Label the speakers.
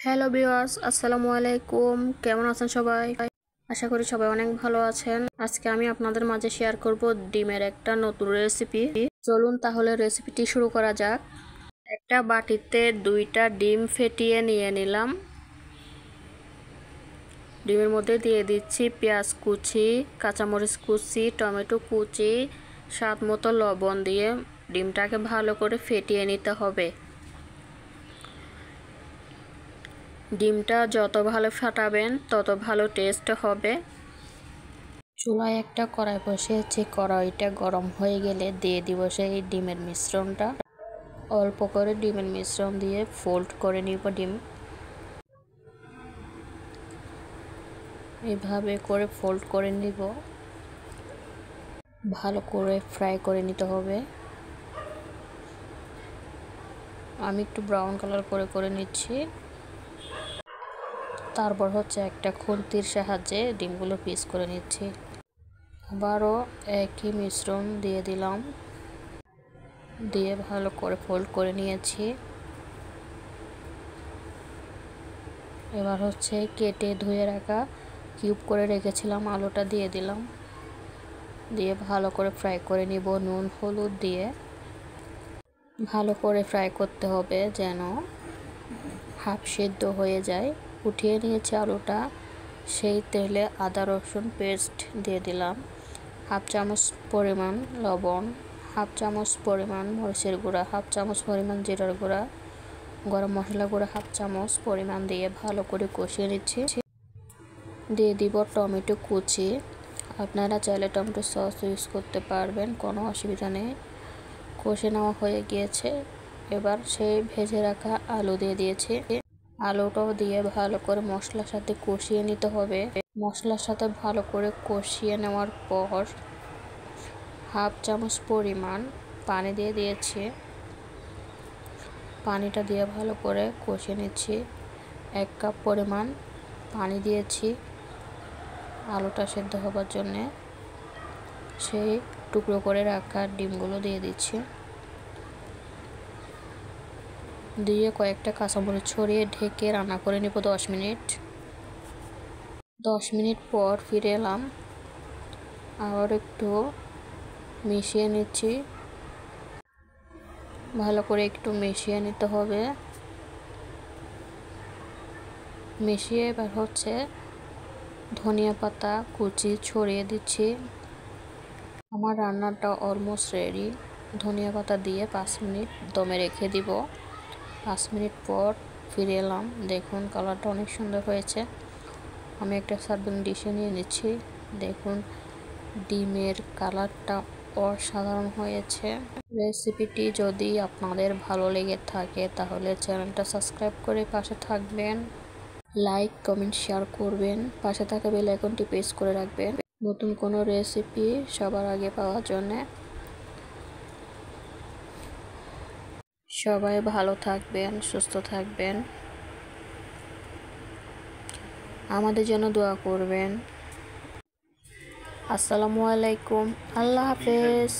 Speaker 1: Hello viewers, আসসালামু আলাইকুম। কেমন আছেন সবাই? আশা করি সবাই অনেক ভালো আছেন। আজকে আমি আপনাদের মাঝে শেয়ার করব ডিমের একটা নতুন রেসিপি। চলুন তাহলে রেসিপিটি শুরু করা যাক। একটা বাটিতে 2টা ডিম ফেটিয়ে নিয়ে নিলাম। ডিমের মধ্যে দিয়ে দিচ্ছি পেঁয়াজ কুচি, কাঁচামরিচ কুচি, টমেটো কুচি, স্বাদ মতো লবণ দিয়ে ডিমটাকে ভালো করে ফেটিয়ে নিতে হবে। ডিমটা যত ভালো ফাটাবেন তত ভালো টেস্ট হবে। চুলায় একটা কড়াই বসিয়েছি, কড়াইটা গরম হয়ে গেলে দিয়ে দিব সেই ডিমের মিশ্রণটা। অল্প করে ডিমের মিশ্রণ দিয়ে ফোল্ড করে নিব ডিম। এভাবে করে ফোল্ড করে নিব। ভালো করে ফ্রাই করে নিতে হবে। আমি একটু ব্রাউন কালার করে নিচ্ছি। তারপর একটা খুন্তির সাহায্যে ডিমগুলো পিস করে নিচ্ছি। আবারও একই মিশ্রণ দিয়ে দিলাম, দিয়ে ভালো করে ফোল্ড করে নিয়েছি। এবার কেটে ধুয়ে রাখা কিউব করে রেখেছিলাম আলুটা দিয়ে দিলাম, দিয়ে ভালো করে ফ্রাই করে নিব। নুন হলুদ দিয়ে ভালো করে ফ্রাই করতে হবে যেন হাফ সিদ্ধ হয়ে যায়। উঠিয়ে নিয়েছি আলুটা। সেই তেলে আদা রসুন পেস্ট দিয়ে দিলাম, হাফ চামচ পরিমাণ লবণ, হাফ চামচ পরিমাণ মরিচের গুঁড়া, হাফ চামচ পরিমাণ জিরার গুঁড়া, গরম মশলা গুঁড়া হাফ চামচ পরিমাণ দিয়ে ভালো করে কষিয়ে নিচ্ছি। দিয়ে দিব টমেটো কুচি। আপনারা চাইলে টমেটো সস ইউজ করতে পারবেন, কোনো অসুবিধা নেই। কষে নেওয়া হয়ে গিয়েছে। এবার সেই ভেজে রাখা আলু দিয়ে দিয়েছি। আলুটাও দিয়ে ভালো করে মশলার সাথে কষিয়ে নিতে হবে। মশলার সাথে ভালো করে কষিয়ে নেওয়ার পর হাফ চামচ পরিমাণ পানি দিয়ে দিয়েছি। পানিটা দিয়ে ভালো করে কষিয়ে নিচ্ছি। 1 কাপ পরিমাণ পানি দিয়েছি আলুটা সেদ্ধ হবার জন্যে। সেই টুকরো করে রাখা ডিমগুলো দিয়ে দিচ্ছি, দিয়ে কয়েকটা কাঁচামরিচ ছড়িয়ে ঢেকে রান্না করে নেব 10 মিনিট। 10 মিনিট পর ফিরে এলাম। আবার একটু মিশিয়ে নিচ্ছি। ভালো করে একটু মিশিয়ে নিতে হবে। মিশিয়ে এবার ধনিয়া পাতা কুচি ছড়িয়ে দিচ্ছি। আমার রান্নাটা অলমোস্ট রেডি। ধনিয়া পাতা দিয়ে 5 মিনিট দমে রেখে দিব। 5 মিনিট পর ফিরে এলাম। দেখুন কালারটা অনেক সুন্দর হয়েছে। আমি একটা সার্ভিং ডিশে নিয়ে নিচ্ছি। দেখুন ডিমের কালারটা অসাধারণ হয়েছে। রেসিপিটি যদি আপনাদের ভালো লেগে থাকে তাহলে চ্যানেলটা সাবস্ক্রাইব করে পাশে থাকবেন, লাইক কমেন্ট শেয়ার করবেন, পাশে থাকা বেল আইকনটি প্রেস করে রাখবেন নতুন কোনো রেসিপি সবার আগে পাওয়ার জন্য। সবাই ভালো থাকবেন, সুস্থ থাকবেন, আমাদের জন্য দোয়া করবেন। আসসালামু আলাইকুম, আল্লাহ হাফেজ।